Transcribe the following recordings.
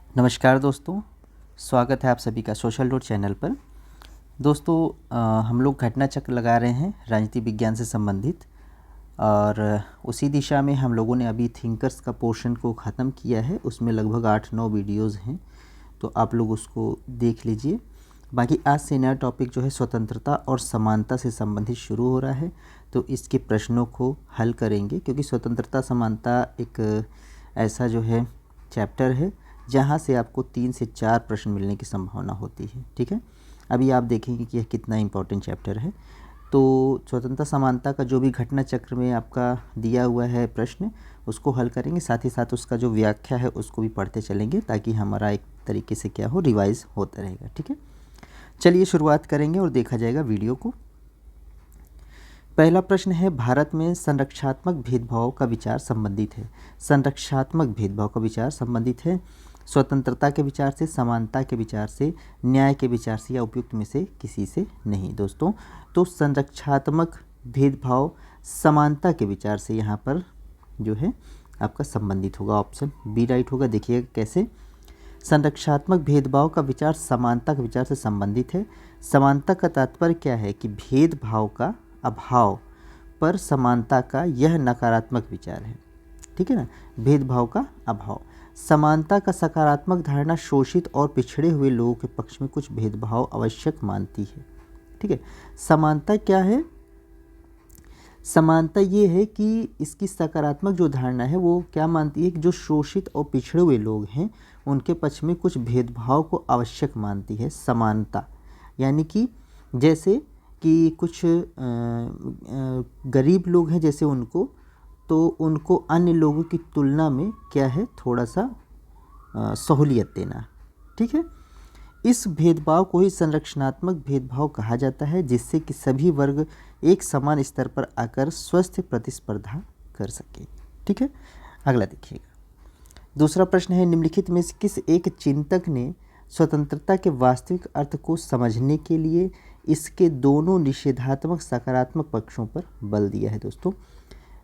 नमस्कार दोस्तों, स्वागत है आप सभी का सोशल डॉट चैनल पर। दोस्तों हम लोग घटना चक्र लगा रहे हैं राजनीति विज्ञान से संबंधित, और उसी दिशा में हम लोगों ने अभी थिंकर्स का पोर्शन को ख़त्म किया है। उसमें लगभग 8-9 वीडियोज़ हैं, तो आप लोग उसको देख लीजिए। बाकी आज से नया टॉपिक जो है स्वतंत्रता और समानता से संबंधित शुरू हो रहा है, तो इसके प्रश्नों को हल करेंगे, क्योंकि स्वतंत्रता समानता एक ऐसा जो है चैप्टर है जहाँ से आपको 3 से 4 प्रश्न मिलने की संभावना होती है। ठीक है, अभी आप देखेंगे कि यह कितना इम्पोर्टेंट चैप्टर है। तो स्वतंत्रता समानता का जो भी घटना चक्र में आपका दिया हुआ है प्रश्न, उसको हल करेंगे, साथ ही साथ उसका जो व्याख्या है उसको भी पढ़ते चलेंगे, ताकि हमारा एक तरीके से क्या हो, रिवाइज होता रहेगा। ठीक है, चलिए शुरुआत करेंगे और देखा जाएगा वीडियो को। पहला प्रश्न है, भारत में संरक्षात्मक भेदभाव का विचार संबंधित है। संरक्षात्मक भेदभाव का विचार संबंधित है स्वतंत्रता के विचार से, समानता के विचार से, न्याय के विचार से, या उपयुक्त में से किसी से नहीं। दोस्तों, तो संरक्षात्मक भेदभाव समानता के विचार से यहाँ पर जो है आपका संबंधित होगा। ऑप्शन बी राइट होगा। देखिएगा कैसे। संरक्षात्मक भेदभाव का विचार समानता के विचार से संबंधित है। समानता का तात्पर्य क्या है कि भेदभाव का अभाव, पर समानता का यह नकारात्मक विचार है। ठीक है ना, भेदभाव का अभाव। समानता का सकारात्मक धारणा शोषित और पिछड़े हुए लोगों के पक्ष में कुछ भेदभाव आवश्यक मानती है। ठीक है, समानता क्या है? समानता ये है कि इसकी सकारात्मक जो धारणा है वो क्या मानती है कि जो शोषित और पिछड़े हुए लोग हैं उनके पक्ष में कुछ भेदभाव को आवश्यक मानती है समानता। यानी कि जैसे कि कुछ गरीब लोग हैं, जैसे तो उनको अन्य लोगों की तुलना में क्या है, थोड़ा सा सहूलियत देना। ठीक है, इस भेदभाव को ही संरक्षणात्मक भेदभाव कहा जाता है, जिससे कि सभी वर्ग एक समान स्तर पर आकर स्वस्थ प्रतिस्पर्धा कर सके। ठीक है, अगला देखिएगा। दूसरा प्रश्न है, निम्नलिखित में से किस एक चिंतक ने स्वतंत्रता के वास्तविक अर्थ को समझने के लिए इसके दोनों निषेधात्मक सकारात्मक पक्षों पर बल दिया है? दोस्तों,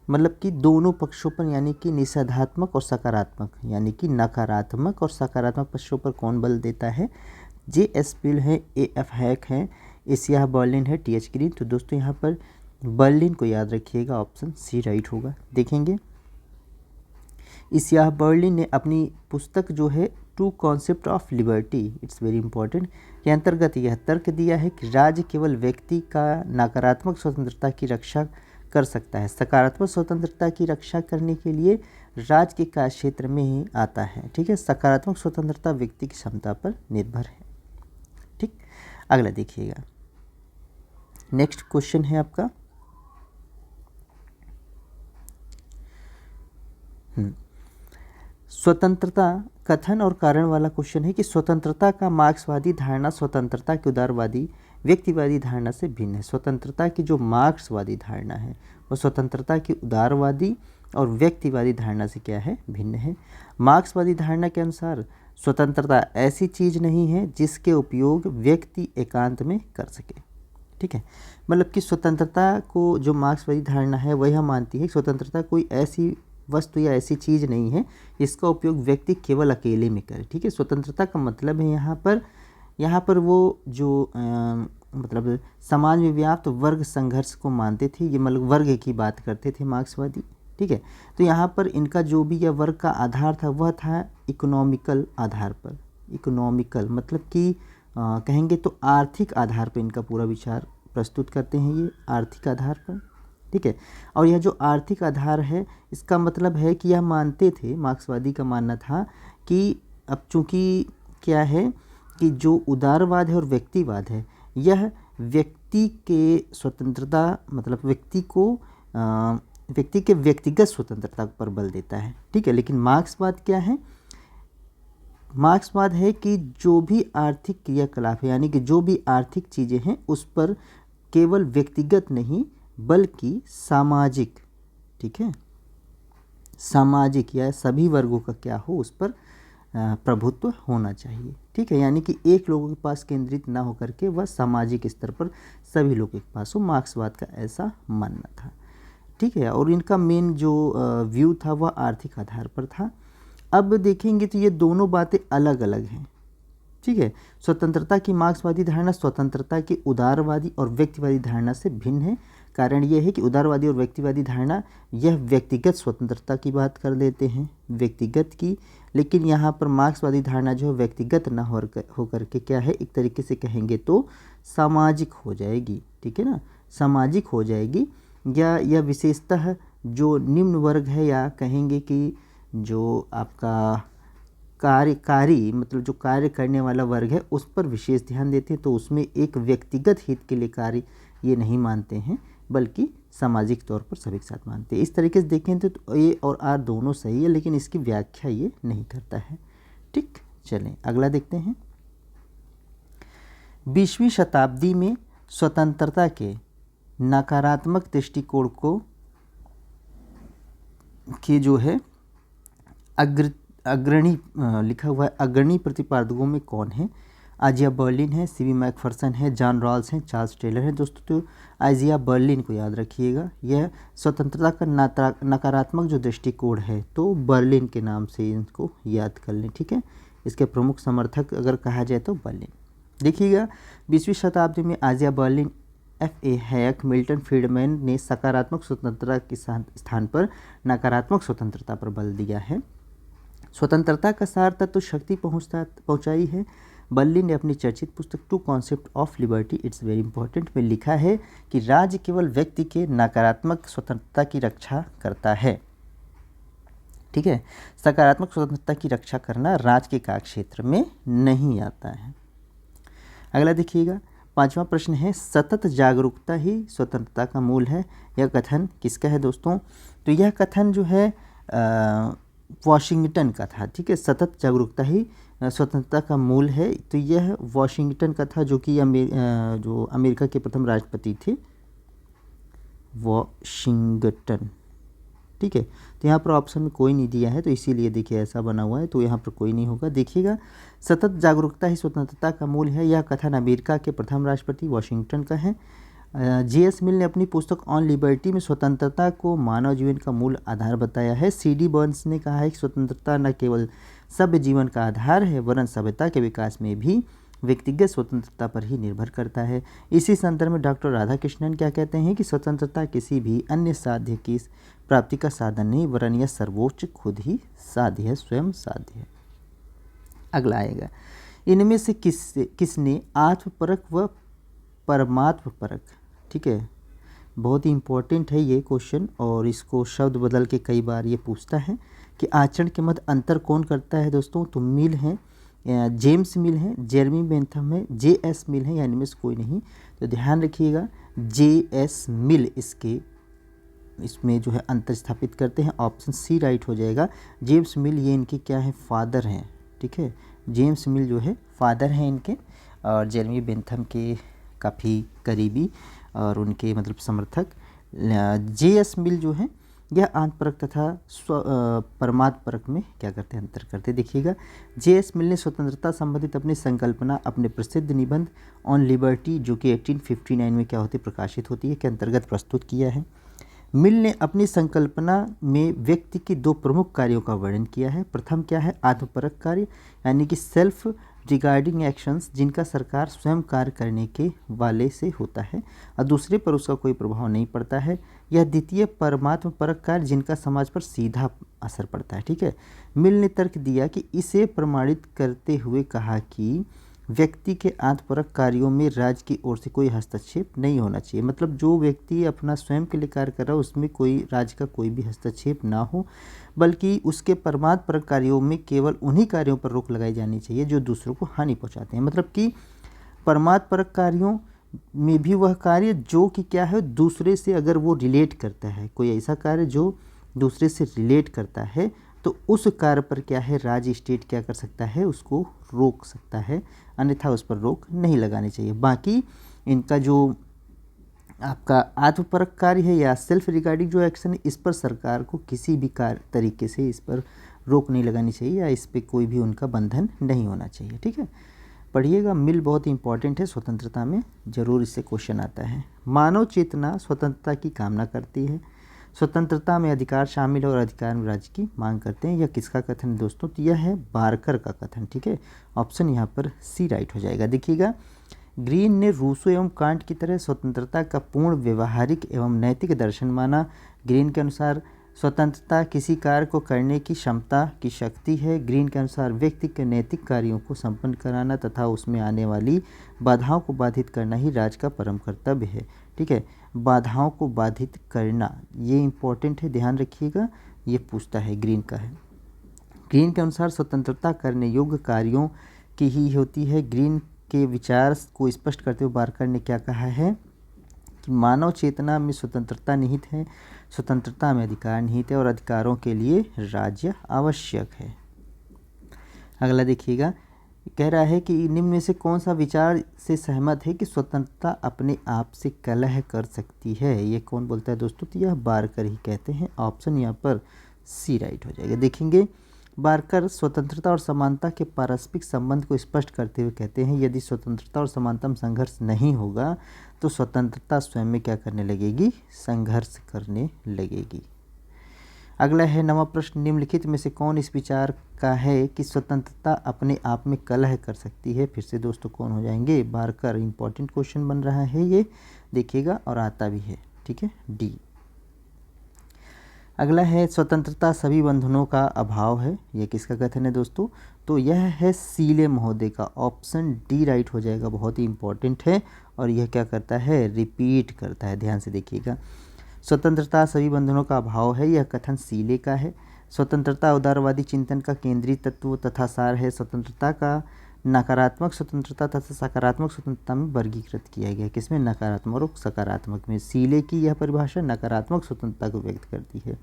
मतलब कि दोनों पक्षों पर, यानी कि निषेधात्मक और सकारात्मक, यानी कि नकारात्मक और सकारात्मक पक्षों पर कौन बल देता है? जे.एस. पील है, ए.एफ. हैक है, एशिया बर्लिन है, टी.एच. ग्रीन। तो दोस्तों यहाँ पर बर्लिन को याद रखिएगा, ऑप्शन सी राइट होगा। देखेंगे, एशिया बर्लिन ने अपनी पुस्तक जो है two concept of liberty, it's very important, के अंतर्गत यह तर्क दिया है कि राज्य केवल व्यक्ति का नकारात्मक स्वतंत्रता की रक्षा कर सकता है, सकारात्मक स्वतंत्रता की रक्षा करने के लिए राज्य के कार्य क्षेत्र में ही आता है। ठीक है, सकारात्मक स्वतंत्रता व्यक्ति की क्षमता पर निर्भर है। ठीक, अगला देखिएगा। नेक्स्ट क्वेश्चन है आपका स्वतंत्रता कथन और कारण वाला क्वेश्चन है कि स्वतंत्रता का मार्क्सवादी धारणा स्वतंत्रता की उदारवादी व्यक्तिवादी धारणा से भिन्न है। स्वतंत्रता की जो मार्क्सवादी धारणा है वो स्वतंत्रता की उदारवादी और व्यक्तिवादी धारणा से क्या है, भिन्न है। मार्क्सवादी धारणा के अनुसार स्वतंत्रता ऐसी चीज़ नहीं है जिसके उपयोग व्यक्ति एकांत में कर सके। ठीक है, मतलब कि स्वतंत्रता को जो मार्क्सवादी धारणा है वह मानती है कि स्वतंत्रता कोई ऐसी वस्तु या ऐसी चीज़ नहीं है इसका उपयोग व्यक्ति केवल अकेले में करे। ठीक है, स्वतंत्रता का मतलब है यहाँ पर वो जो मतलब समाज में व्याप्त वर्ग संघर्ष को मानते थे। ये मतलब वर्ग की बात करते थे मार्क्सवादी। ठीक है, तो यहाँ पर इनका जो भी यह वर्ग का आधार था वह था इकोनॉमिकल आधार पर। इकोनॉमिकल मतलब कि कहेंगे तो आर्थिक आधार पर इनका पूरा विचार प्रस्तुत करते हैं, ये आर्थिक आधार पर। ठीक है, और यह जो आर्थिक आधार है इसका मतलब है कि यह मानते थे, मार्क्सवादी का मानना था कि अब चूँकि क्या है कि जो उदारवाद है और व्यक्तिवाद है यह व्यक्ति के स्वतंत्रता, मतलब व्यक्ति के व्यक्तिगत स्वतंत्रता पर बल देता है। ठीक है, लेकिन मार्क्सवाद क्या है? मार्क्सवाद है कि जो भी आर्थिक क्रियाकलाप है, यानी कि जो भी आर्थिक चीज़ें हैं उस पर केवल व्यक्तिगत नहीं बल्कि सामाजिक, ठीक है, सामाजिक या सभी वर्गों का क्या हो उस पर प्रभुत्व होना चाहिए। ठीक है, यानी कि एक लोगों के पास केंद्रित ना होकर के वह सामाजिक स्तर पर सभी लोगों के पास हो। मार्क्सवाद का ऐसा मानना था। ठीक है, और इनका मेन जो व्यू था वह आर्थिक आधार पर था। अब देखेंगे तो ये दोनों बातें अलग अलग हैं, ठीक है। स्वतंत्रता की मार्क्सवादी धारणा स्वतंत्रता की उदारवादी और व्यक्तिवादी धारणा से भिन्न है। कारण यह है कि उदारवादी और व्यक्तिवादी धारणा यह व्यक्तिगत स्वतंत्रता की बात कर लेते हैं, व्यक्तिगत की, लेकिन यहाँ पर मार्क्सवादी धारणा जो है व्यक्तिगत ना होकर के क्या है, एक तरीके से कहेंगे तो सामाजिक हो जाएगी, ठीक है ना, सामाजिक हो जाएगी। या यह विशेषतः जो निम्न वर्ग है, या कहेंगे कि जो आपका कार्यकारी मतलब जो कार्य करने वाला वर्ग है उस पर विशेष ध्यान देते हैं, तो उसमें एक व्यक्तिगत हित के लिए कार्य ये नहीं मानते हैं, बल्कि सामाजिक तौर पर सभी के साथ मानते हैं। इस तरीके से देखें तो ए और आर दोनों सही है, लेकिन इसकी व्याख्या ये नहीं करता है, ठीक। चलें अगला देखते हैं। 20वीं शताब्दी में स्वतंत्रता के नकारात्मक दृष्टिकोण को के जो है अग्रणी लिखा हुआ है, अग्रणी प्रतिपादकों में कौन है? आजिया बर्लिन है, सीवी मैकफर्सन है, जॉन रॉल्स हैं, चार्ल्स टेलर हैं। दोस्तों तो आजिया बर्लिन को याद रखिएगा, यह स्वतंत्रता का नकारात्मक जो दृष्टिकोण है तो बर्लिन के नाम से इनको याद कर लें, ठीक है। इसके प्रमुख समर्थक अगर कहा जाए तो बर्लिन। देखिएगा 20वीं शताब्दी में Isaiah Berlin, F.A. Hayek, Milton Friedman ने सकारात्मक स्वतंत्रता के स्थान पर नकारात्मक स्वतंत्रता पर बल दिया है। स्वतंत्रता का सार तत्व शक्ति पहुंचाई है। बर्लिन ने अपनी चर्चित पुस्तक two concept of liberty it's very important में लिखा है कि राज्य केवल व्यक्ति के नकारात्मक स्वतंत्रता की रक्षा करता है, ठीक है। सकारात्मक स्वतंत्रता की रक्षा करना राज्य के कार्यक्षेत्र में नहीं आता है। अगला देखिएगा 5वां प्रश्न है, सतत जागरूकता ही स्वतंत्रता का मूल है। यह कथन किसका है दोस्तों? तो यह कथन जो है वॉशिंगटन का था, ठीक है। सतत जागरूकता ही स्वतंत्रता का मूल है, तो यह वॉशिंगटन का था, जो कि जो अमेरिका के प्रथम राष्ट्रपति थे, वॉशिंगटन, ठीक है। तो यहाँ पर ऑप्शन में कोई नहीं दिया है, तो इसीलिए देखिए ऐसा बना हुआ है, तो यहाँ पर कोई नहीं होगा। देखिएगा सतत जागरूकता ही स्वतंत्रता का मूल है, यह कथन अमेरिका के प्रथम राष्ट्रपति वॉशिंगटन का है। J.S. मिल ने अपनी पुस्तक ऑन लिबर्टी में स्वतंत्रता को मानव जीवन का मूल आधार बताया है। C.D. बर्न्स ने कहा है कि स्वतंत्रता न केवल सभ्य जीवन का आधार है, वरन सभ्यता के विकास में भी व्यक्तिगत स्वतंत्रता पर ही निर्भर करता है। इसी संदर्भ में डॉक्टर राधाकृष्णन क्या कहते हैं कि स्वतंत्रता किसी भी अन्य साध्य की प्राप्ति का साधन नहीं, वरन यह सर्वोच्च खुद ही साध्य है, स्वयं साध्य है। अगला आएगा, इनमें से किसने आत्मपरक व परमात्म परक, ठीक है, बहुत ही इम्पोर्टेंट है ये क्वेश्चन, और इसको शब्द बदल के कई बार ये पूछता है कि आचरण के मध्य अंतर कौन करता है दोस्तों? तो मिल है, जेम्स मिल है, जेरमी बेंथम है, J.S. मिल है, यानी में से कोई नहीं। तो ध्यान रखिएगा J.S. मिल इसमें जो है अंतर स्थापित करते हैं, ऑप्शन सी राइट हो जाएगा। जेम्स मिल ये इनके क्या है, फादर हैं, ठीक है। जेम्स मिल जो है फादर हैं इनके, और जेरमी बेंथम के काफ़ी करीबी और उनके मतलब समर्थक। J.S. मिल जो है यह आत्मपरक तथा परमात्म परक में क्या करते हैं, अंतर करते हैं। देखिएगा J.S. मिल ने स्वतंत्रता संबंधित अपनी संकल्पना अपने प्रसिद्ध निबंध ऑन लिबर्टी, जो कि 1859 में क्या होती प्रकाशित होती है, के अंतर्गत प्रस्तुत किया है। मिल ने अपनी संकल्पना में व्यक्ति के दो प्रमुख कार्यों का वर्णन किया है। प्रथम क्या है, आत्मपरक कार्य, यानी कि सेल्फ रिगार्डिंग एक्शंस, जिनका सरकार स्वयं कार्य करने के वाले से होता है और दूसरे पर उसका कोई प्रभाव नहीं पड़ता है। यह द्वितीय परमात्म परक कार्य, जिनका समाज पर सीधा असर पड़ता है, ठीक है। मिल ने तर्क दिया कि इसे प्रमाणित करते हुए कहा कि व्यक्ति के आत्मपरक कार्यों में राज्य की ओर से कोई हस्तक्षेप नहीं होना चाहिए। मतलब जो व्यक्ति अपना स्वयं के लिए कार्य कर रहा है उसमें कोई राज्य का कोई भी हस्तक्षेप ना हो, बल्कि उसके परमात्मपरक कार्यों में केवल उन्हीं कार्यों पर रोक लगाई जानी चाहिए जो दूसरों को हानि पहुंचाते हैं। मतलब कि परमात्मपरक कार्यों में भी वह कार्य जो कि क्या है, दूसरे से अगर वो रिलेट करता है, कोई ऐसा कार्य जो दूसरे से रिलेट करता है, तो उस कार्य पर क्या है, राज्य स्टेट क्या कर सकता है, उसको रोक सकता है, अन्यथा उस पर रोक नहीं लगानी चाहिए। बाकी इनका जो आपका आत्मपरक कार्य है या सेल्फ रिगार्डिंग जो एक्शन है, इस पर सरकार को किसी भी तरीके से इस पर रोक नहीं लगानी चाहिए या इस पर कोई भी उनका बंधन नहीं होना चाहिए, ठीक है। पढ़िएगा, मिल बहुत ही इंपॉर्टेंट है, स्वतंत्रता में जरूर इससे क्वेश्चन आता है। मानव चेतना स्वतंत्रता की कामना करती है। स्वतंत्रता में अधिकार शामिल और अधिकार में राज्य की मांग करते हैं। यह किसका कथन है दोस्तों? तो यह है बारकर का कथन। ठीक है, ऑप्शन यहाँ पर सी राइट हो जाएगा। देखिएगा, ग्रीन ने रूसो एवं कांट की तरह स्वतंत्रता का पूर्ण व्यवहारिक एवं नैतिक दर्शन माना। ग्रीन के अनुसार स्वतंत्रता किसी कार्य को करने की क्षमता की शक्ति है। ग्रीन के अनुसार व्यक्ति के नैतिक कार्यों को संपन्न कराना तथा उसमें आने वाली बाधाओं को बाधित करना ही राज का परम कर्तव्य है। ठीक है, बाधाओं को बाधित करना ये इम्पोर्टेंट है, ध्यान रखिएगा, ये पूछता है, ग्रीन का है। ग्रीन के अनुसार स्वतंत्रता करने योग्य कार्यों की ही होती है। ग्रीन के विचार को स्पष्ट करते हुए बारकर ने क्या कहा है कि मानव चेतना में स्वतंत्रता निहित है, स्वतंत्रता में अधिकार निहित है और अधिकारों के लिए राज्य आवश्यक है। अगला देखिएगा, कह रहा है कि निम्न में से कौन सा विचार से सहमत है कि स्वतंत्रता अपने आप से कलह कर सकती है? ये कौन बोलता है दोस्तों? तो यह बारकर ही कहते हैं। ऑप्शन यहाँ पर सी राइट हो जाएगा। देखेंगे, बारकर स्वतंत्रता और समानता के पारस्परिक संबंध को स्पष्ट करते हुए कहते हैं यदि स्वतंत्रता और समानता में संघर्ष नहीं होगा तो स्वतंत्रता स्वयं में क्या करने लगेगी? संघर्ष करने लगेगी। अगला है नवा प्रश्न, निम्नलिखित में से कौन इस विचार का है कि स्वतंत्रता अपने आप में कलह कर सकती है? फिर से दोस्तों कौन हो जाएंगे? बारकर। इंपॉर्टेंट क्वेश्चन बन रहा है ये, देखिएगा, और आता भी है। ठीक है, डी। अगला है स्वतंत्रता सभी बंधनों का अभाव है। ये किसका कथन है दोस्तों? तो यह है सीले महोदय का। ऑप्शन डी राइट हो जाएगा, बहुत ही इंपॉर्टेंट है और यह क्या करता है? रिपीट करता है। ध्यान से देखिएगा, स्वतंत्रता सभी बंधनों का अभाव है, यह कथन सीले का है। स्वतंत्रता उदारवादी चिंतन का केंद्रीय तत्व तथा सार है। स्वतंत्रता का नकारात्मक स्वतंत्रता तथा सकारात्मक स्वतंत्रता में वर्गीकृत किया गया। किसमें? नकारात्मक और सकारात्मक में। सीले की यह परिभाषा नकारात्मक स्वतंत्रता को व्यक्त करती है।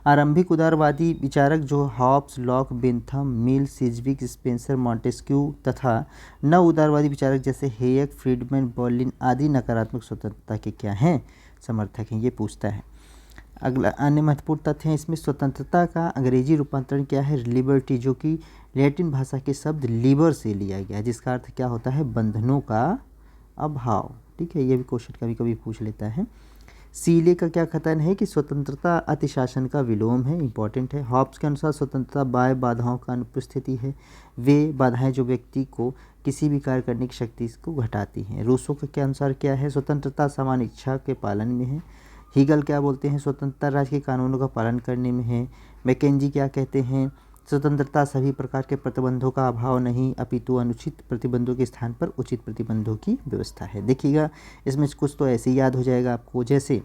आरंभिक उदारवादी विचारक जो हॉब्स, लॉक, बेंथम, मिल, सिजविक, स्पेंसर, मॉन्टेस्क्यू तथा नव उदारवादी विचारक जैसे हेयक, फ्रीडमैन, बर्लिन आदि नकारात्मक स्वतंत्रता के क्या हैं? समर्थक हैं। ये पूछता है। अगला अन्य महत्वपूर्ण तथ्य है इसमें, स्वतंत्रता का अंग्रेजी रूपांतरण क्या है? लिबर्टी, जो कि लैटिन भाषा के शब्द लिबर से लिया गया है, जिसका अर्थ क्या होता है? बंधनों का अभाव। ठीक है, ये भी क्वेश्चन कभी कभी पूछ लेता है। सीले का क्या कथन है कि स्वतंत्रता अतिशासन का विलोम है। इंपॉर्टेंट है। हॉब्स के अनुसार स्वतंत्रता बाह्य बाधाओं का अनुपस्थिति है, वे बाधाएं जो व्यक्ति को किसी भी कार्य करने की शक्ति को घटाती हैं। रूसो के अनुसार क्या है? स्वतंत्रता सामान्य इच्छा के पालन में है। हीगल क्या बोलते हैं? स्वतंत्रता राज्य के कानूनों का पालन करने में है। मैकेंजी क्या कहते हैं? स्वतंत्रता सभी प्रकार के प्रतिबंधों का अभाव नहीं अपितु अनुचित प्रतिबंधों के स्थान पर उचित प्रतिबंधों की व्यवस्था है। देखिएगा, इसमें कुछ तो ऐसे ही याद हो जाएगा आपको, जैसे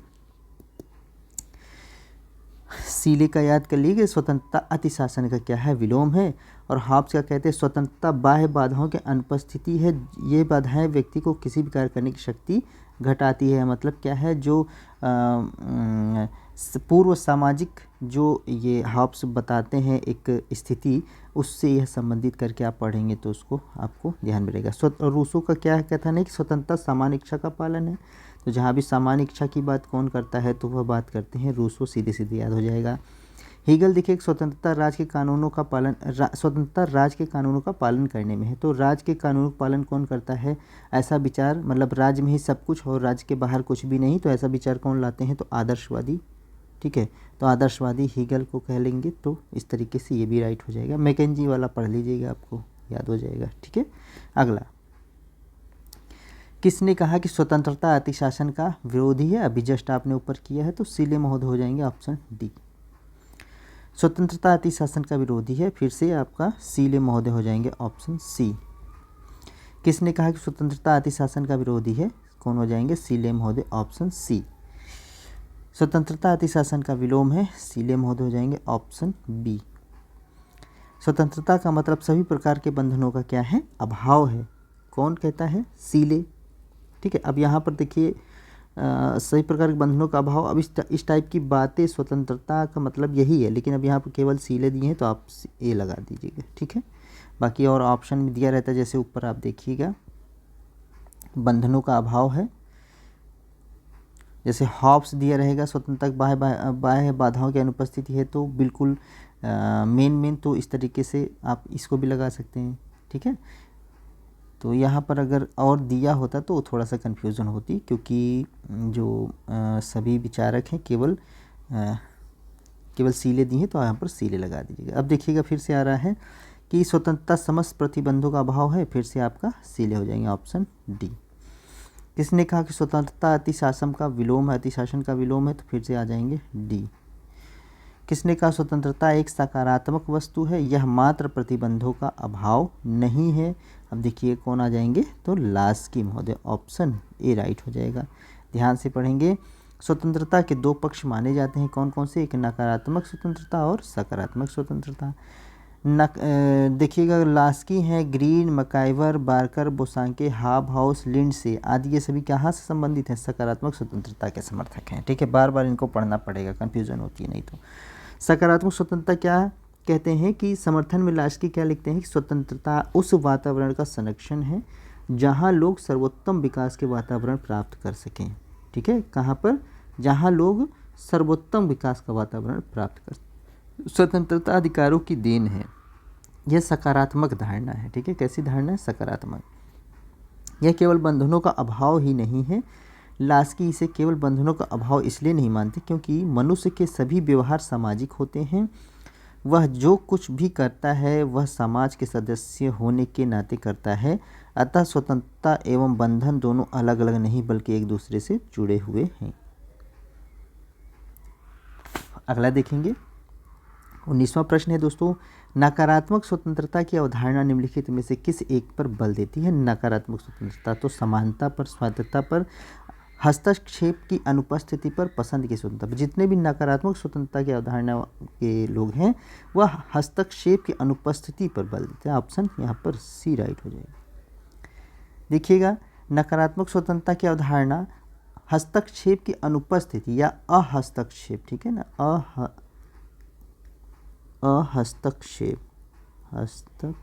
सीले का याद कर लीजिए, स्वतंत्रता अतिशासन का क्या है? विलोम है। और हॉब्स क्या कहते हैं? स्वतंत्रता बाह्य बाधाओं के अनुपस्थिति है, ये बाधाएं व्यक्ति को किसी भी कार्य करने की शक्ति घटाती है। मतलब क्या है? जो पूर्व सामाजिक जो ये हॉब्स बताते हैं एक स्थिति, उससे यह संबंधित करके आप पढ़ेंगे तो उसको आपको ध्यान में रहेगा। रूसो का क्या कथन है कि स्वतंत्रता सामान्य इच्छा का पालन है। तो जहाँ भी सामान्य इच्छा की बात कौन करता है तो वह बात करते हैं रूसो, सीधे सीधे याद हो जाएगा। हीगल देखिए, स्वतंत्रता राज्य के कानूनों का पालन स्वतंत्रता राज्य के कानूनों का पालन करने में है। तो राज्य के कानूनों का पालन कौन करता है? ऐसा विचार, मतलब राज्य में ही सब कुछ और राज्य के बाहर कुछ भी नहीं, तो ऐसा विचार कौन लाते हैं? तो आदर्शवादी। ठीक है, तो आदर्शवादी हीगल को कह लेंगे। तो इस तरीके से ये भी राइट हो जाएगा। मैकेंजी वाला पढ़ लीजिएगा, आपको याद हो जाएगा। ठीक है, अगला, किसने कहा कि स्वतंत्रता अतिशासन का विरोधी है? अभी जस्ट आपने ऊपर किया है, तो सीले महोदय हो जाएंगे। ऑप्शन डी, स्वतंत्रता अतिशासन का विरोधी है। फिर से आपका सीले महोदय हो जाएंगे। Option C. किसने कहा कि स्वतंत्रता अतिशासन का विरोधी है? कौन हो जाएंगे? सीले महोदय। Option C. स्वतंत्रता अतिशासन का विलोम है, सीले महोदय हो जाएंगे। Option B. स्वतंत्रता का मतलब सभी प्रकार के बंधनों का क्या है? अभाव है। कौन कहता है? सीले। ठीक है, अब यहाँ पर देखिए, सभी प्रकार के बंधनों का अभाव, अब इस टाइप की बातें स्वतंत्रता का मतलब यही है, लेकिन अब यहाँ पर केवल सीले दिए हैं तो आप ए लगा दीजिएगा। ठीक है, बाकी और ऑप्शन में दिया रहता है, जैसे ऊपर आप देखिएगा, बंधनों का अभाव है। जैसे हॉब्स दिया रहेगा, स्वतंत्रता बाह्य बाधाओं की अनुपस्थिति है, तो बिल्कुल मेन तो इस तरीके से आप इसको भी लगा सकते हैं। ठीक है, तो यहाँ पर अगर और दिया होता तो थोड़ा सा कन्फ्यूज़न होती, क्योंकि जो सभी विचारक हैं केवल केवल सीले दी हैं तो यहाँ पर सीले लगा दीजिएगा। अब देखिएगा फिर से आ रहा है कि स्वतंत्रता समस्त प्रतिबंधों का अभाव है, फिर से आपका सीले हो जाएंगे, ऑप्शन डी। किसने कहा कि स्वतंत्रता अतिशासन का विलोम है, अतिशासन का विलोम है, तो फिर से आ जाएंगे डी। किसने कहा स्वतंत्रता एक सकारात्मक वस्तु है, यह मात्र प्रतिबंधों का अभाव नहीं है। अब देखिए कौन आ जाएंगे, तो लास्की महोदय, ऑप्शन ए राइट हो जाएगा। ध्यान से पढ़ेंगे। स्वतंत्रता के दो पक्ष माने जाते हैं, कौन कौन से, एक नकारात्मक स्वतंत्रता और सकारात्मक स्वतंत्रता। देखिएगा लास्की हैं, ग्रीन, मकाइवर, बार्कर, बोसांके, हाब हाउस, लिंडसे आदि, ये सभी कहाँ से संबंधित हैं, सकारात्मक स्वतंत्रता के समर्थक हैं। ठीक है, बार बार इनको पढ़ना पड़ेगा, कन्फ्यूजन होती है नहीं तो। सकारात्मक स्वतंत्रता क्या कहते हैं कि समर्थन में लास्की क्या लिखते हैं कि स्वतंत्रता उस वातावरण का संरक्षण है जहाँ लोग सर्वोत्तम विकास के वातावरण प्राप्त कर सकें। ठीक है, कहाँ पर, जहाँ लोग सर्वोत्तम विकास का वातावरण प्राप्त कर। स्वतंत्रता अधिकारों की देन है, यह सकारात्मक धारणा है। ठीक है, कैसी धारणा है, सकारात्मक। यह केवल बंधनों का अभाव ही नहीं है। लास्की इसे केवल बंधनों का अभाव इसलिए नहीं मानते क्योंकि मनुष्य के सभी व्यवहार सामाजिक होते हैं। वह जो कुछ भी करता है वह समाज के सदस्य होने के नाते करता है। अतः स्वतंत्रता एवं बंधन दोनों अलग अलग नहीं बल्कि एक दूसरे से जुड़े हुए हैं। अगला देखेंगे, 19वां प्रश्न है दोस्तों, नकारात्मक स्वतंत्रता की अवधारणा निम्नलिखित में से किस एक पर बल देती है। नकारात्मक स्वतंत्रता तो समानता पर, स्वायत्तता पर, हस्तक्षेप की अनुपस्थिति पर, पसंद की स्वतंत्रता पर। जितने भी नकारात्मक स्वतंत्रता की अवधारणा के लोग हैं वह हस्तक्षेप की अनुपस्थिति पर बल देते हैं। ऑप्शन यहाँ पर सी राइट हो जाएगा। देखिएगा, नकारात्मक स्वतंत्रता की अवधारणा हस्तक्षेप की अनुपस्थिति या अहस्तक्षेप, ठीक है ना, हस्तक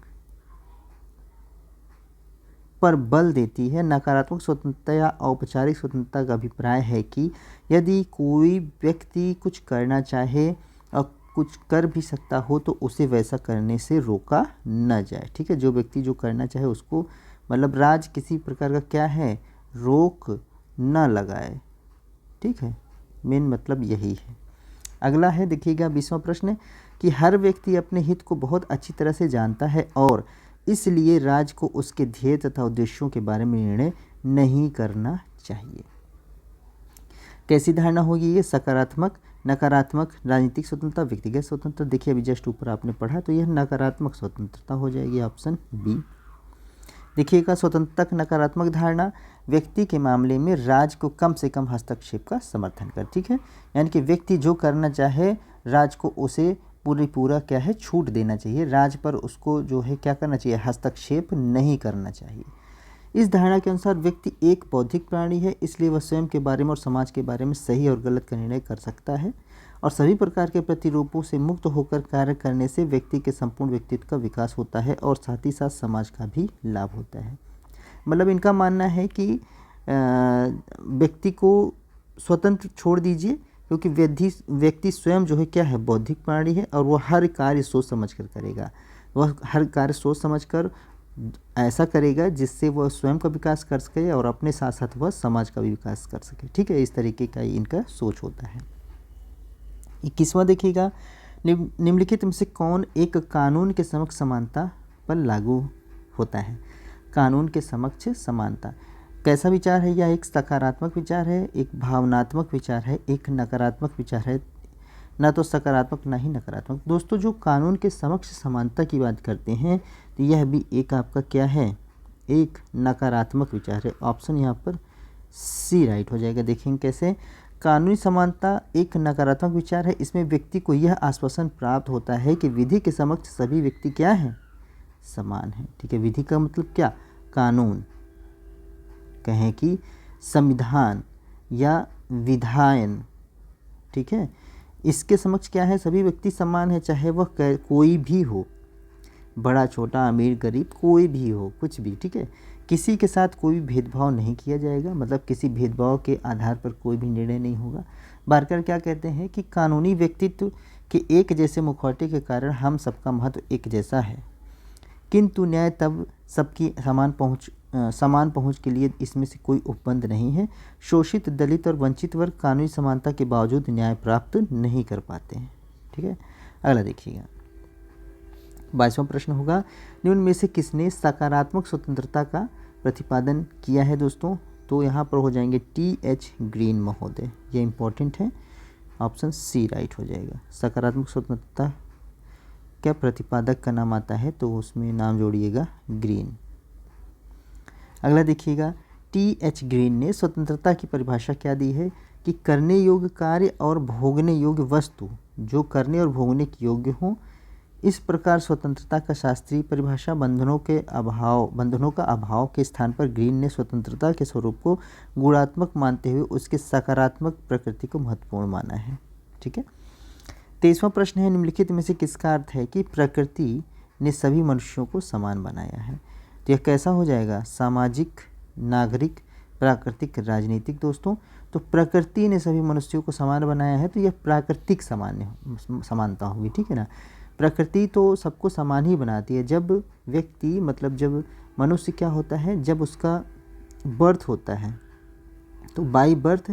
पर बल देती है। नकारात्मक स्वतंत्रता या औपचारिक स्वतंत्रता का अभिप्राय है कि यदि कोई व्यक्ति कुछ करना चाहे और कुछ कर भी सकता हो तो उसे वैसा करने से रोका न जाए। ठीक है, जो व्यक्ति जो करना चाहे उसको, मतलब राज किसी प्रकार का क्या है, रोक न लगाए। ठीक है, मेन मतलब यही है। अगला है, देखिएगा 20वां प्रश्न कि हर व्यक्ति अपने हित को बहुत अच्छी तरह से जानता है और इसलिए राज को उसके ध्येय तथा उद्देश्यों के बारे में निर्णय नहीं करना चाहिए। कैसी धारणा होगी ये, सकारात्मक, नकारात्मक, राजनीतिक स्वतंत्रता, व्यक्तिगत स्वतंत्रता। देखिए अभी जस्ट ऊपर आपने पढ़ा तो यह नकारात्मक स्वतंत्रता हो जाएगी, ऑप्शन बी। देखिएगा, स्वतंत्रता नकारात्मक धारणा व्यक्ति के मामले में राज को कम से कम हस्तक्षेप का समर्थन कर। ठीक है, यानी कि व्यक्ति जो करना चाहे राज को उसे पूरा क्या है, छूट देना चाहिए। राज पर उसको जो है क्या करना चाहिए, हस्तक्षेप नहीं करना चाहिए। इस धारणा के अनुसार व्यक्ति एक बौद्धिक प्राणी है, इसलिए वह स्वयं के बारे में और समाज के बारे में सही और गलत का निर्णय कर सकता है और सभी प्रकार के प्रतिरूपों से मुक्त होकर कार्य करने से व्यक्ति के संपूर्ण व्यक्तित्व का विकास होता है और साथ ही साथ समाज का भी लाभ होता है। मतलब इनका मानना है कि व्यक्ति को स्वतंत्र छोड़ दीजिए क्योंकि व्यक्ति स्वयं जो है क्या है, बौद्धिक प्राणी है और वह हर कार्य सोच समझ कर करेगा। वह हर कार्य सोच समझ कर ऐसा करेगा जिससे वह स्वयं का विकास कर सके और अपने साथ साथ वह समाज का भी विकास कर सके। ठीक है, इस तरीके का इनका सोच होता है। 21वां देखिएगा, निम्नलिखित में से कौन एक कानून के समक्ष समानता पर लागू होता है। कानून के समक्ष समानता कैसा विचार है, यह एक सकारात्मक विचार है, एक भावनात्मक विचार है, एक नकारात्मक विचार है, ना तो सकारात्मक ना ही नकारात्मक। दोस्तों जो कानून के समक्ष समानता की बात करते हैं तो यह भी एक आपका क्या है, एक नकारात्मक विचार है। ऑप्शन यहाँ पर सी राइट हो जाएगा। देखेंगे कैसे, कानूनी समानता एक नकारात्मक विचार है। इसमें व्यक्ति को यह आश्वासन प्राप्त होता है कि विधि के समक्ष सभी व्यक्ति क्या हैं, समान हैं। ठीक है, विधि का मतलब क्या, कानून, कहें कि संविधान या विधायन। ठीक है, इसके समक्ष क्या है, सभी व्यक्ति समान है, चाहे वह कोई भी हो, बड़ा छोटा अमीर गरीब कोई भी हो, कुछ भी। ठीक है, किसी के साथ कोई भी भेदभाव नहीं किया जाएगा, मतलब किसी भेदभाव के आधार पर कोई भी निर्णय नहीं होगा। बार्कर क्या कहते हैं कि कानूनी व्यक्तित्व के एक जैसे मुखौटे के कारण हम सबका महत्व एक जैसा है, किंतु न्याय तब सबकी समान पहुंच समान पहुंच के लिए इसमें से कोई उपबंध नहीं है। शोषित, दलित और वंचित वर्ग कानूनी समानता के बावजूद न्याय प्राप्त नहीं कर पाते हैं। ठीक है, अगला देखिएगा। 22वां प्रश्न होगा, निम्न में से किसने सकारात्मक स्वतंत्रता का प्रतिपादन किया है दोस्तों? तो यहाँ पर हो जाएंगे टी.एच. ग्रीन महोदय, ये इंपॉर्टेंट है, ऑप्शन सी राइट हो जाएगा। सकारात्मक स्वतंत्रता क्या प्रतिपादक का नाम आता है तो उसमें नाम जोड़िएगा ग्रीन। अगला देखिएगा, टी.एच. ग्रीन ने स्वतंत्रता की परिभाषा क्या दी है कि करने योग्य कार्य और भोगने योग्य वस्तु जो करने और भोगने के योग्य हों। इस प्रकार स्वतंत्रता का शास्त्रीय परिभाषा बंधनों का अभाव के स्थान पर ग्रीन ने स्वतंत्रता के स्वरूप को गुणात्मक मानते हुए उसके सकारात्मक प्रकृति को महत्वपूर्ण माना है। ठीक है, 23वां प्रश्न है, निम्नलिखित में से किसका अर्थ है कि प्रकृति ने सभी मनुष्यों को समान बनाया है? तो यह कैसा हो जाएगा? सामाजिक, नागरिक, प्राकृतिक, राजनीतिक। दोस्तों, तो प्रकृति ने सभी मनुष्यों को समान बनाया है तो यह प्राकृतिक समानता होगी। ठीक है ना, प्रकृति तो सबको समान ही बनाती है। जब व्यक्ति जब मनुष्य क्या होता है, जब उसका बर्थ होता है तो बाई बर्थ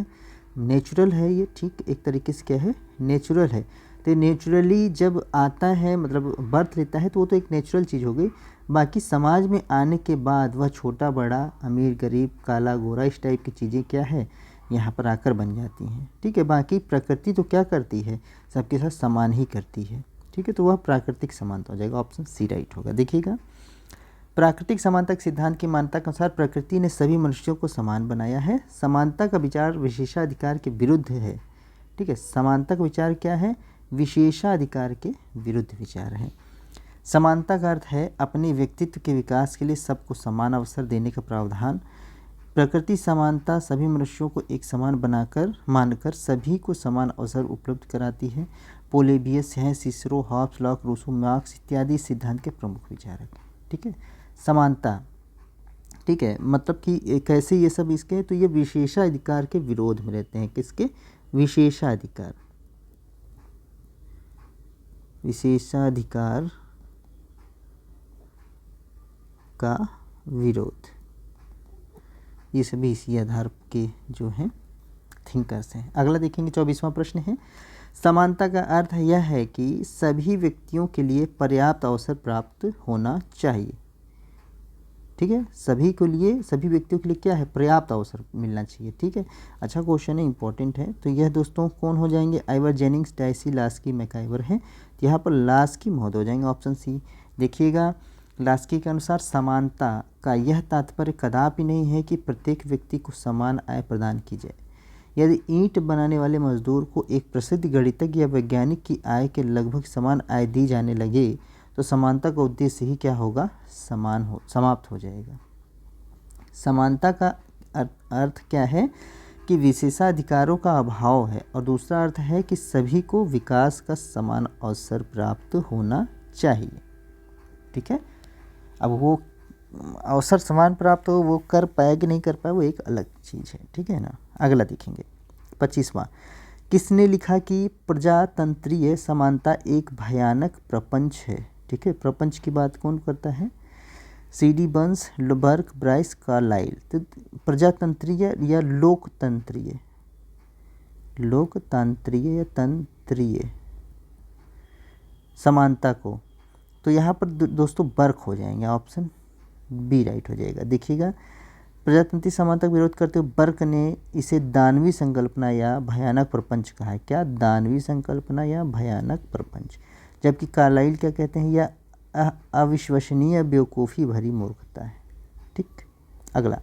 नेचुरल है ये, ठीक, एक तरीके से क्या है, नेचुरल है। तो नेचुरली जब आता है बर्थ लेता है तो वो तो एक नेचुरल चीज़ हो गई। बाकी समाज में आने के बाद वह छोटा बड़ा, अमीर गरीब, काला गोरा, इस टाइप की चीज़ें क्या है यहाँ पर आकर बन जाती हैं। ठीक है, बाकी प्रकृति तो क्या करती है, सबके साथ समान ही करती है। ठीक है, तो वह प्राकृतिक समानता हो जाएगा, ऑप्शन सी राइट होगा। देखिएगा, प्राकृतिक समानता के सिद्धांत की मान्यता के अनुसार प्रकृति ने सभी मनुष्यों को समान बनाया है। समानता का विचार विशेषाधिकार के विरुद्ध है। ठीक है, समानता का विचार क्या है, विशेषाधिकार के विरुद्ध विचार है। समानता का अर्थ है अपने व्यक्तित्व के विकास के लिए सबको समान अवसर देने का प्रावधान। प्रकृति समानता सभी मनुष्यों को एक समान मानकर सभी को समान अवसर उपलब्ध कराती है। पोलेबियस हैं, Cicero, Hobbes, Locke, Rousseau, Marx इत्यादि सिद्धांत के प्रमुख विचारक। ठीक है, समानता, ठीक है, मतलब कि कैसे ये सब इसके, तो ये विशेषाधिकार के विरोध में रहते हैं। किसके? विशेषाधिकार का विरोध, ये सभी इसी आधार के जो हैं थिंकर्स हैं। अगला देखेंगे, 24वां प्रश्न है, समानता का अर्थ यह है कि सभी व्यक्तियों के लिए पर्याप्त अवसर प्राप्त होना चाहिए। ठीक है, सभी व्यक्तियों के लिए क्या है, पर्याप्त अवसर मिलना चाहिए। ठीक है, अच्छा क्वेश्चन है, इंपॉर्टेंट है। तो यह दोस्तों कौन हो जाएंगे, Ivor Jennings, dicey, Laski, MacIver हैं। तो यहाँ पर लास्की महोदय हो जाएंगे, ऑप्शन सी। देखिएगा, लास्की के अनुसार समानता का यह तात्पर्य कदापि नहीं है कि प्रत्येक व्यक्ति को समान आय प्रदान की जाए। यदि ईंट बनाने वाले मजदूर को एक प्रसिद्ध गणितज्ञ या वैज्ञानिक की आय के लगभग समान आय दी जाने लगे तो समानता का उद्देश्य ही क्या होगा, समाप्त हो जाएगा। समानता का अर्थ क्या है कि विशेषाधिकारों का अभाव है, और दूसरा अर्थ है कि सभी को विकास का समान अवसर प्राप्त होना चाहिए। ठीक है, अब वो अवसर समान प्राप्त हो, वो कर पाए कि नहीं कर पाए, वो एक अलग चीज़ है। ठीक है ना, अगला देखेंगे, 25वां, किसने लिखा कि प्रजातंत्रीय समानता एक भयानक प्रपंच है? ठीक है, प्रपंच की बात कौन करता है, C.D. Burns, Burke, Bryce, Carlyle. तो प्रजातंत्रीय या लोकतांत्रिक या तंत्रीय समानता को, तो यहाँ पर दोस्तों बर्क हो जाएंगे, ऑप्शन बी राइट हो जाएगा। देखिएगा, प्रजातंत्रीय समानता का विरोध करते हुए बर्क ने इसे दानवी संकल्पना या भयानक प्रपंच कहा है। क्या, दानवी संकल्पना या भयानक प्रपंच। जबकि कार्लाइल क्या कहते हैं, यह अविश्वसनीय बेवकूफ़ी भरी मूर्खता है। ठीक, अगला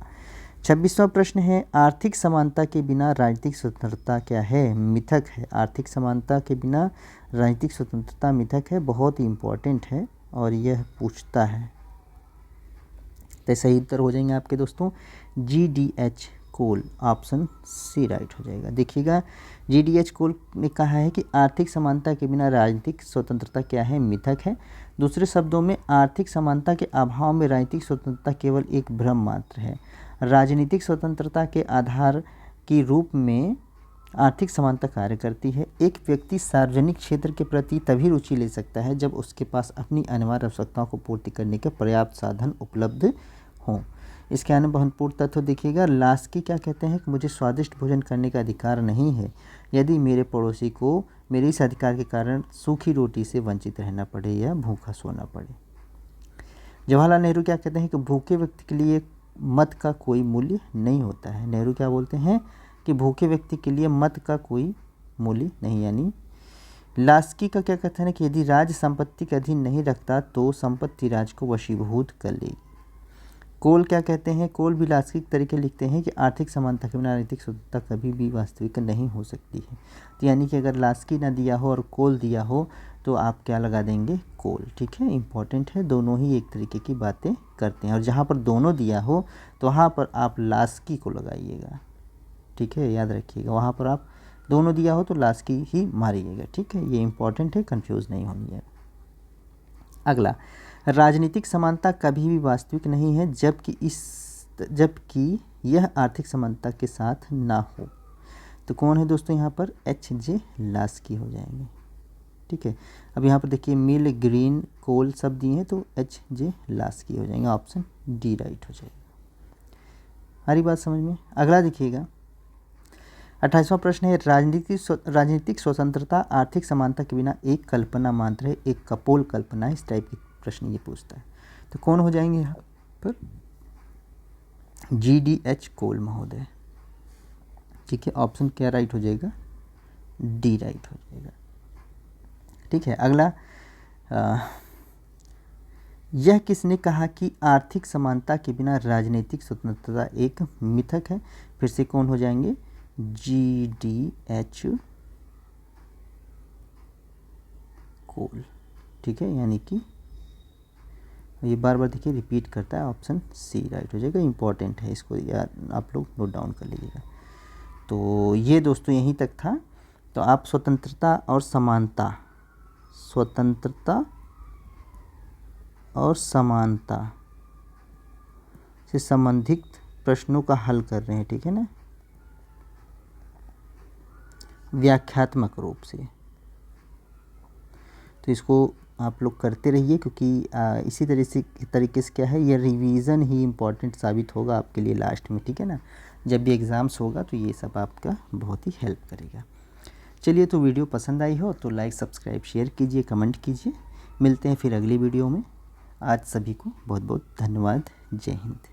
26वां प्रश्न है, आर्थिक समानता के बिना राजनीतिक स्वतंत्रता क्या है, मिथक है। आर्थिक समानता के बिना राजनीतिक स्वतंत्रता मिथक है, बहुत ही इम्पोर्टेंट है और यह पूछता है। तो सही उत्तर हो जाएंगे आपके दोस्तों G.D.H. कोल, ऑप्शन सी राइट हो जाएगा। देखिएगा, G.D.H. कोल ने कहा है कि आर्थिक समानता के बिना राजनीतिक स्वतंत्रता क्या है, मिथक है। दूसरे शब्दों में, आर्थिक समानता के अभाव में राजनीतिक स्वतंत्रता केवल एक भ्रम मात्र है। राजनीतिक स्वतंत्रता के आधार के रूप में आर्थिक समानता कार्य करती है। एक व्यक्ति सार्वजनिक क्षेत्र के प्रति तभी रुचि ले सकता है जब उसके पास अपनी अनिवार्य आवश्यकताओं को पूर्ति करने के पर्याप्त साधन उपलब्ध हों। इसके अनुभवपूर्ण तत्व देखिएगा, लास्की क्या कहते हैं कि मुझे स्वादिष्ट भोजन करने का अधिकार नहीं है यदि मेरे पड़ोसी को मेरे इस अधिकार के कारण सूखी रोटी से वंचित रहना पड़े या भूखा सोना पड़े। जवाहरलाल नेहरू क्या कहते हैं कि भूखे व्यक्ति के लिए मत का कोई मूल्य नहीं होता है। नेहरू क्या बोलते हैं कि भूखे व्यक्ति के लिए मत का कोई मूल्य नहीं, यानी लास्की का क्या कहते हैं कि यदि राज संपत्ति के अधीन नहीं रखता तो संपत्ति राज को वशीभूत कर लेगी। कोल क्या कहते हैं, कोल भी लास्की के तरीके लिखते हैं कि आर्थिक समानता के बिना राजनीतिक स्वतंत्रता कभी भी वास्तविक नहीं हो सकती है। तो यानी कि अगर लास्की ना दिया हो और कोल दिया हो तो आप क्या लगा देंगे, कोल। ठीक है, इंपॉर्टेंट है, दोनों ही एक तरीके की बातें करते हैं और जहाँ पर दोनों दिया हो तो वहाँ पर आप लास्की को लगाइएगा। ठीक है, याद रखिएगा, वहाँ पर आप दोनों दिया हो तो लास्की ही मारिएगा। ठीक है, ये इंपॉर्टेंट है, कंफ्यूज नहीं होनी है। अगला, राजनीतिक समानता कभी भी वास्तविक नहीं है जबकि यह आर्थिक समानता के साथ ना हो। तो कौन है दोस्तों यहाँ पर, H.J. लास्की हो जाएंगे। ठीक है, अब यहाँ पर देखिए मिल, ग्रीन, कोल सब दिए हैं तो H.J. लास्की हो जाएंगे, ऑप्शन डी राइट हो जाएगा। हरी बात समझ में। अगला देखिएगा, 28वां प्रश्न है, राजनीतिक स्वतंत्रता आर्थिक समानता के बिना एक कल्पना मात्र है, एक कपोल कल्पना है। इस टाइप की प्रश्न ये पूछता है। तो कौन हो जाएंगे यहाँ पर, G.D.H. कोल महोदय। ठीक है, ऑप्शन क्या राइट हो जाएगा, डी राइट हो जाएगा। ठीक है, अगला, यह किसने कहा कि आर्थिक समानता के बिना राजनीतिक स्वतंत्रता एक मिथक है। फिर से कौन हो जाएंगे, G.D.H. कोल। ठीक है, यानी कि ये बार बार देखिए रिपीट करता है, ऑप्शन सी राइट हो जाएगा। इंपॉर्टेंट है, इसको यार आप लोग नोट डाउन कर लीजिएगा। तो ये दोस्तों यहीं तक था। तो आप स्वतंत्रता और समानता से संबंधित प्रश्नों का हल कर रहे हैं। ठीक है ना, व्याख्यात्मक रूप से। तो इसको आप लोग करते रहिए क्योंकि इसी तरीके से क्या है, ये रिवीजन ही इम्पॉर्टेंट साबित होगा आपके लिए लास्ट में। ठीक है ना, जब भी एग्ज़ाम्स होगा तो ये सब आपका बहुत ही हेल्प करेगा। चलिए, तो वीडियो पसंद आई हो तो लाइक, सब्सक्राइब, शेयर कीजिए, कमेंट कीजिए। मिलते हैं फिर अगली वीडियो में। आज सभी को बहुत बहुत धन्यवाद। जय हिंद।